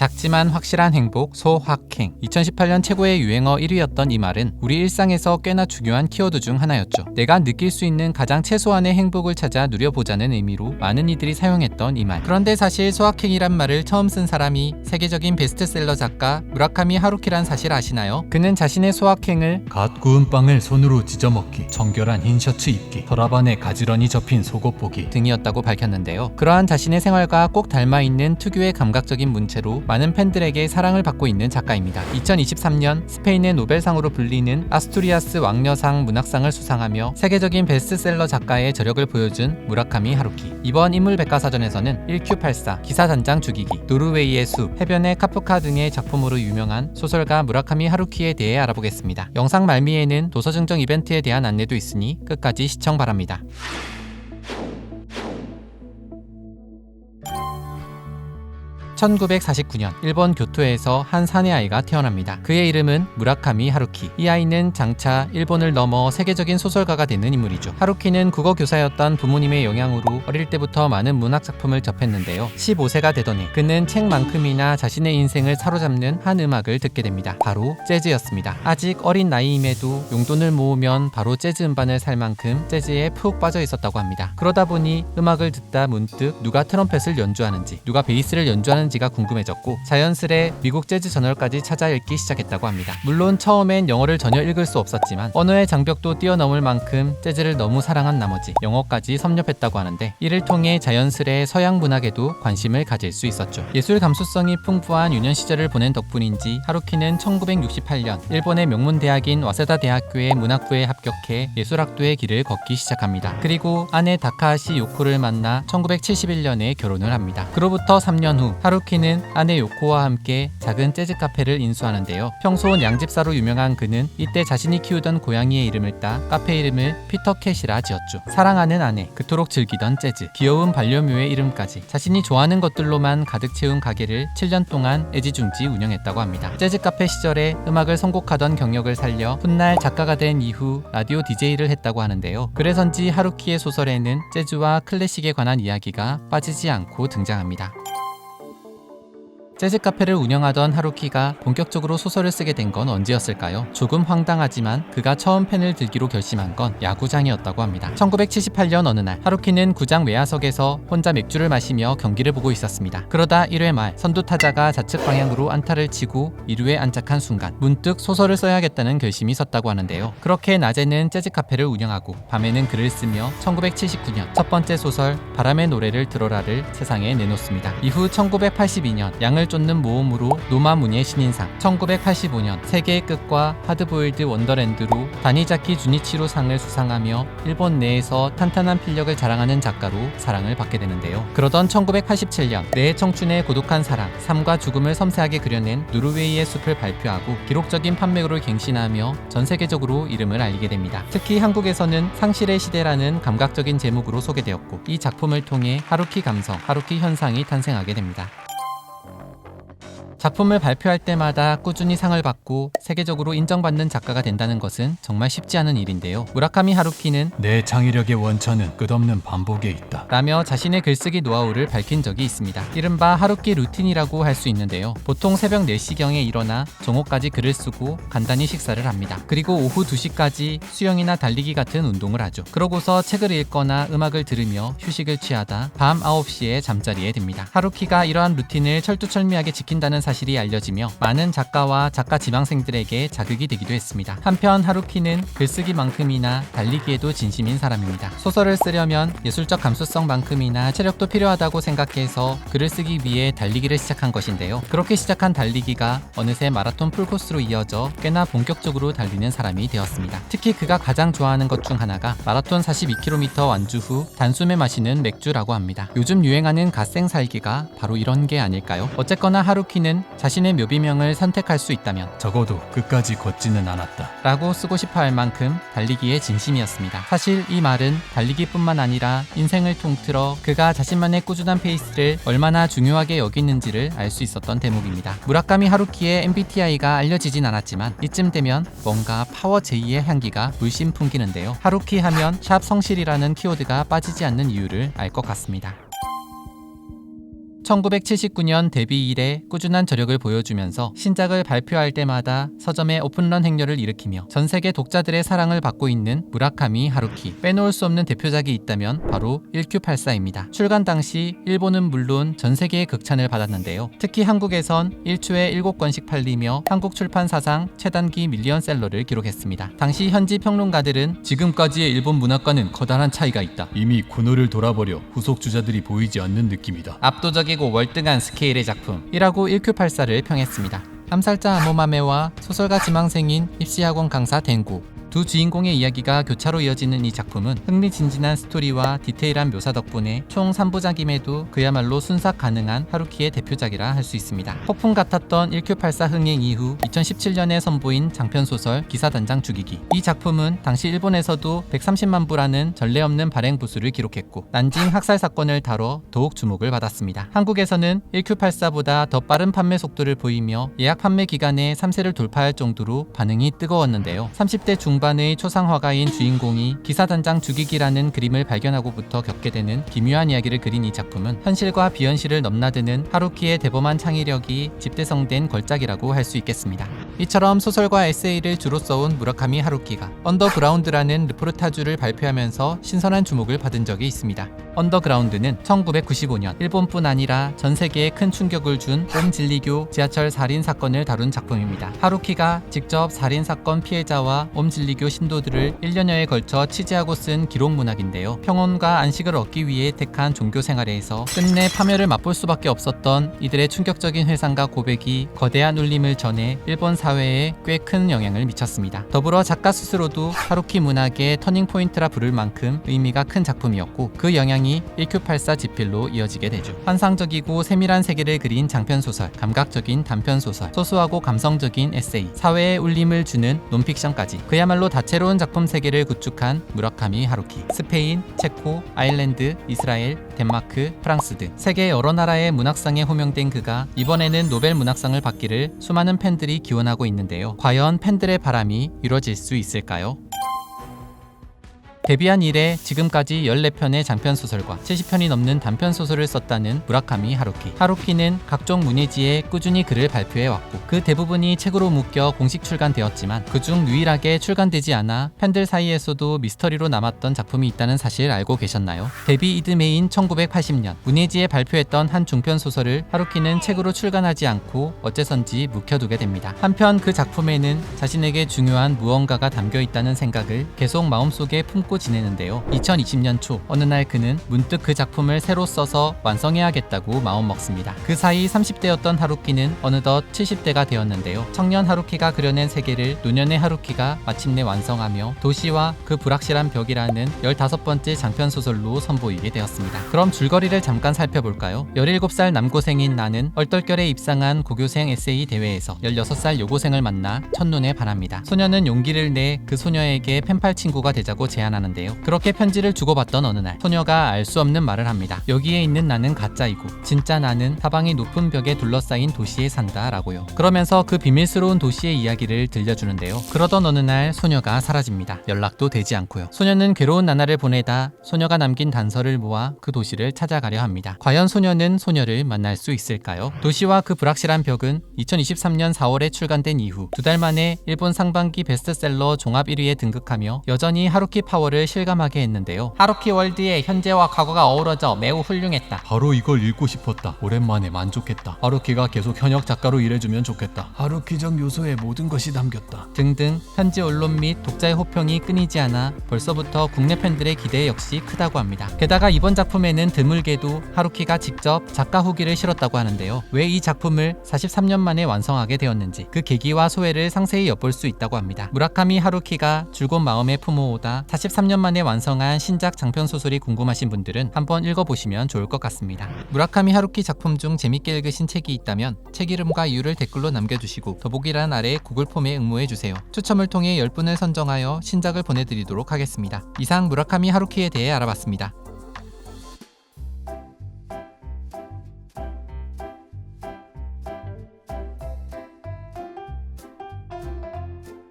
작지만 확실한 행복, 소확행. 2018년 최고의 유행어 1위였던 이 말은 우리 일상에서 꽤나 중요한 키워드 중 하나였죠. 내가 느낄 수 있는 가장 최소한의 행복을 찾아 누려보자는 의미로 많은 이들이 사용했던 이 말. 그런데 사실 소확행이란 말을 처음 쓴 사람이 세계적인 베스트셀러 작가 무라카미 하루키란 사실 아시나요? 그는 자신의 소확행을 갓 구운 빵을 손으로 찢어먹기, 정결한 흰 셔츠 입기, 서랍 안에 가지런히 접힌 속옷 보기 등이었다고 밝혔는데요. 그러한 자신의 생활과 꼭 닮아있는 특유의 감각적인 문체로 많은 팬들에게 사랑을 받고 있는 작가입니다. 2023년 스페인의 노벨상으로 불리는 아스투리아스 왕려상 문학상을 수상하며 세계적인 베스트셀러 작가의 저력을 보여준 무라카미 하루키. 이번 인물백과사전에서는 1Q84, 기사단장 죽이기, 노르웨이의 숲, 해변의 카프카 등의 작품으로 유명한 소설가 무라카미 하루키에 대해 알아보겠습니다. 영상 말미에는 도서 증정 이벤트에 대한 안내도 있으니 끝까지 시청 바랍니다. 1949년 일본 교토에서 한 사내 아이가 태어납니다. 그의 이름은 무라카미 하루키. 이 아이는 장차 일본을 넘어 세계적인 소설가가 되는 인물이죠. 하루키는 국어 교사였던 부모님의 영향으로 어릴 때부터 많은 문학 작품을 접했는데요. 15세가 되던 해 그는 책만큼이나 자신의 인생을 사로잡는 한 음악을 듣게 됩니다. 바로 재즈였습니다. 아직 어린 나이임에도 용돈을 모으면 바로 재즈 음반을 살 만큼 재즈에 푹 빠져 있었다고 합니다. 그러다 보니 음악을 듣다 문득 누가 트럼펫을 연주하는지, 누가 베이스를 연주하는지가 궁금해졌고 자연스레 미국 재즈 저널까지 찾아 읽기 시작했다고 합니다. 물론 처음엔 영어를 전혀 읽을 수 없었지만 언어의 장벽도 뛰어넘을 만큼 재즈를 너무 사랑한 나머지 영어까지 섭렵했다고 하는데 이를 통해 자연스레 서양 문학에도 관심을 가질 수 있었죠. 예술 감수성이 풍부한 유년 시절을 보낸 덕분인지 하루키는 1968년 일본의 명문 대학인 와세다 대학교의 문학부에 합격해 예술학도의 길을 걷기 시작합니다. 그리고 아내 다카하시 요코를 만나 1971년에 결혼을 합니다. 그로부터 3년 후 하루키는 아내 요코와 함께 작은 재즈 카페를 인수하는데요. 평소 양집사로 유명한 그는 이때 자신이 키우던 고양이의 이름을 따 카페 이름을 피터캣이라 지었죠. 사랑하는 아내, 그토록 즐기던 재즈, 귀여운 반려묘의 이름까지 자신이 좋아하는 것들로만 가득 채운 가게를 7년 동안 애지중지 운영했다고 합니다. 재즈 카페 시절에 음악을 선곡하던 경력을 살려 훗날 작가가 된 이후 라디오 DJ를 했다고 하는데요. 그래서인지 하루키의 소설에는 재즈와 클래식에 관한 이야기가 빠지지 않고 등장합니다. 재즈 카페를 운영하던 하루키가 본격적으로 소설을 쓰게 된 건 언제였을까요? 조금 황당하지만 그가 처음 펜을 들기로 결심한 건 야구장이었다고 합니다. 1978년 어느 날 하루키는 구장 외야석에서 혼자 맥주를 마시며 경기를 보고 있었습니다. 그러다 1회 말 선두 타자가 좌측 방향으로 안타를 치고 2루에 안착한 순간 문득 소설을 써야겠다는 결심이 섰다고 하는데요. 그렇게 낮에는 재즈 카페를 운영하고 밤에는 글을 쓰며 1979년 첫 번째 소설 바람의 노래를 들어라를 세상에 내놓습니다. 이후 1982년 양을 쫓는 모험으로 노마무니의 신인상, 1985년 세계의 끝과 하드보일드 원더랜드로 다니자키 주니치로 상을 수상하며 일본 내에서 탄탄한 필력을 자랑하는 작가로 사랑을 받게 되는데요. 그러던 1987년 내 청춘의 고독한 사랑, 삶과 죽음을 섬세하게 그려낸 노르웨이의 숲을 발표하고 기록적인 판매고를 갱신하며 전 세계적으로 이름을 알리게 됩니다. 특히 한국에서는 상실의 시대라는 감각적인 제목으로 소개되었고 이 작품을 통해 하루키 감성, 하루키 현상이 탄생하게 됩니다. 작품을 발표할 때마다 꾸준히 상을 받고 세계적으로 인정받는 작가가 된다는 것은 정말 쉽지 않은 일인데요. 무라카미 하루키는 내 창의력의 원천은 끝없는 반복에 있다 라며 자신의 글쓰기 노하우를 밝힌 적이 있습니다. 이른바 하루키 루틴이라고 할 수 있는데요. 보통 새벽 4시경에 일어나 정오까지 글을 쓰고 간단히 식사를 합니다. 그리고 오후 2시까지 수영이나 달리기 같은 운동을 하죠. 그러고서 책을 읽거나 음악을 들으며 휴식을 취하다 밤 9시에 잠자리에 듭니다. 하루키가 이러한 루틴을 철두철미하게 지킨다는 사실이 알려지며 많은 작가와 작가 지망생들에게 자극이 되기도 했습니다. 한편 하루키는 글쓰기만큼이나 달리기에도 진심인 사람입니다. 소설을 쓰려면 예술적 감수성만큼이나 체력도 필요하다고 생각해서 글을 쓰기 위해 달리기를 시작한 것인데요. 그렇게 시작한 달리기가 어느새 마라톤 풀코스로 이어져 꽤나 본격적으로 달리는 사람이 되었습니다. 특히 그가 가장 좋아하는 것 중 하나가 마라톤 42km 완주 후 단숨에 마시는 맥주라고 합니다. 요즘 유행하는 갓생 살기가 바로 이런 게 아닐까요? 어쨌거나 하루키는 자신의 묘비명을 선택할 수 있다면 적어도 끝까지 걷지는 않았다 라고 쓰고 싶어 할 만큼 달리기에 진심이었습니다. 사실 이 말은 달리기뿐만 아니라 인생을 통틀어 그가 자신만의 꾸준한 페이스를 얼마나 중요하게 여기는지를 알 수 있었던 대목입니다. 무라카미 하루키의 MBTI가 알려지진 않았지만 이쯤 되면 뭔가 파워 J의 향기가 물씬 풍기는데요. 하루키 하면 샵 성실이라는 키워드가 빠지지 않는 이유를 알 것 같습니다. 1979년 데뷔 이래 꾸준한 저력을 보여주면서 신작을 발표할 때마다 서점의 오픈런 행렬을 일으키며 전 세계 독자들의 사랑을 받고 있는 무라카미 하루키. 빼놓을 수 없는 대표작이 있다면 바로 1Q84입니다. 출간 당시 일본은 물론 전 세계의 극찬을 받았는데요. 특히 한국에선 1초에 7권씩 팔리며 한국 출판 사상 최단기 밀리언셀러를 기록했습니다. 당시 현지 평론가들은 지금까지의 일본 문학과는 커다란 차이가 있다. 이미 군호를 돌아버려 후속 주자들이 보이지 않는 느낌이다. 압도적이고 월등한 스케일의 작품이라고 1Q84를 평했습니다. 암살자 아모마메와 소설가 지망생인 입시학원 강사 댕구, 두 주인공의 이야기가 교차로 이어지는 이 작품은 흥미진진한 스토리와 디테일한 묘사 덕분에 총 3부작임에도 그야말로 순삭 가능한 하루키의 대표작이라 할 수 있습니다. 폭풍 같았던 1Q84 흥행 이후 2017년에 선보인 장편소설 기사단장 죽이기. 이 작품은 당시 일본에서도 130만 부라는 전례 없는 발행 부수를 기록했고 난징 학살 사건을 다뤄 더욱 주목을 받았습니다. 한국에서는 1Q84보다 더 빠른 판매 속도를 보이며 예약 판매 기간에 3세를 돌파할 정도로 반응이 뜨거웠는데요. 30대 중반의 초상화가인 주인공이 기사단장 죽이기라는 그림을 발견하고부터 겪게 되는 기묘한 이야기를 그린 이 작품은 현실과 비현실을 넘나드는 하루키의 대범한 창의력이 집대성된 걸작이라고 할 수 있겠습니다. 이처럼 소설과 에세이를 주로 써온 무라카미 하루키가 언더그라운드라는 르포르타주를 발표하면서 신선한 주목을 받은 적이 있습니다. 언더그라운드는 1995년 일본뿐 아니라 전 세계에 큰 충격을 준 옴진리교 지하철 살인 사건을 다룬 작품입니다. 하루키가 직접 살인 사건 피해자와 옴진리교 신도들을 1년여에 걸쳐 취재하고 쓴 기록 문학인데요. 평온과 안식을 얻기 위해 택한 종교 생활에서 끝내 파멸을 맛볼 수밖에 없었던 이들의 충격적인 회상과 고백이 거대한 울림을 전해 일본 사회에 꽤 큰 영향을 미쳤습니다. 더불어 작가 스스로도 하루키 문학의 터닝포인트라 부를 만큼 의미가 큰 작품이었고 그 영향이 1Q84 지필로 이어지게 되죠. 환상적이고 세밀한 세계를 그린 장편소설, 감각적인 단편소설, 소소하고 감성적인 에세이, 사회에 울림을 주는 논픽션까지 그야말로 다채로운 작품 세계를 구축한 무라카미 하루키. 스페인, 체코, 아일랜드, 이스라엘, 덴마크, 프랑스 등 세계 여러 나라의 문학상에 호명된 그가 이번에는 노벨 문학상을 받기를 수많은 팬들이 기원하고 있는데요. 과연 팬들의 바람이 이루어질 수 있을까요? 데뷔한 이래 지금까지 14편의 장편소설과 70편이 넘는 단편소설을 썼다는 무라카미 하루키. 하루키는 각종 문예지에 꾸준히 글을 발표해왔고 그 대부분이 책으로 묶여 공식 출간되었지만 그중 유일하게 출간되지 않아 팬들 사이에서도 미스터리로 남았던 작품이 있다는 사실 알고 계셨나요? 데뷔 이듬해인 1980년 문예지에 발표했던 한 중편소설을 하루키는 책으로 출간하지 않고 어째선지 묵혀두게 됩니다. 한편 그 작품에는 자신에게 중요한 무언가가 담겨있다는 생각을 계속 마음속에 품고 지내는데요. 2020년 초 어느 날 그는 문득 그 작품을 새로 써서 완성해야겠다고 마음먹습니다. 그 사이 30대였던 하루키는 어느덧 70대가 되었는데요. 청년 하루키가 그려낸 세계를 노년의 하루키가 마침내 완성하며 도시와 그 불확실한 벽이라는 15번째 장편소설로 선보이게 되었습니다. 그럼 줄거리를 잠깐 살펴볼까요? 17살 남고생인 나는 얼떨결에 입상한 고교생 에세이 대회에서 16살 여고생을 만나 첫눈에 반합니다. 소녀는 용기를 내 그 소녀에게 펜팔 친구가 되자고 제안하는데요. 그렇게 편지를 주고받던 어느 날 소녀가 알 수 없는 말을 합니다. 여기에 있는 나는 가짜이고 진짜 나는 사방이 높은 벽에 둘러싸인 도시에 산다 라고요. 그러면서 그 비밀스러운 도시의 이야기를 들려주는데요. 그러던 어느 날 소녀가 사라집니다. 연락도 되지 않고요. 소녀는 괴로운 나날을 보내다 소녀가 남긴 단서를 모아 그 도시를 찾아가려 합니다. 과연 소녀는 소녀를 만날 수 있을까요? 도시와 그 불확실한 벽은 2023년 4월에 출간된 이후 2달 만에 일본 상반기 베스트셀러 종합 1위에 등극하며 여전히 하루키 파워를 실감하게 했는데요. 하루키 월드의 현재와 과거가 어우러져 매우 훌륭했다. 바로 이걸 읽고 싶었다. 오랜만에 만족했다. 하루키가 계속 현역 작가로 일해주면 좋겠다. 하루키적 요소에 모든 것이 담겼다. 등등 현지 언론 및 독자의 호평이 끊이지 않아 벌써부터 국내 팬들의 기대 역시 크다고 합니다. 게다가 이번 작품에는 드물게도 하루키가 직접 작가 후기를 실었다고 하는데요. 왜 이 작품을 43년 만에 완성하게 되었는지 그 계기와 소회를 상세히 엿볼 수 있다고 합니다. 무라카미 하루키가 줄곧 마음에 품어오다 43년 만에 완성한 신작 장편소설이 궁금하신 분들은 한번 읽어보시면 좋을 것 같습니다. 무라카미 하루키 작품 중 재밌게 읽으신 책이 있다면 책 이름과 이유를 댓글로 남겨주시고 더보기란 아래 구글 폼에 응모해주세요. 추첨을 통해 10분을 선정하여 신작을 보내드리도록 하겠습니다. 이상 무라카미 하루키에 대해 알아봤습니다.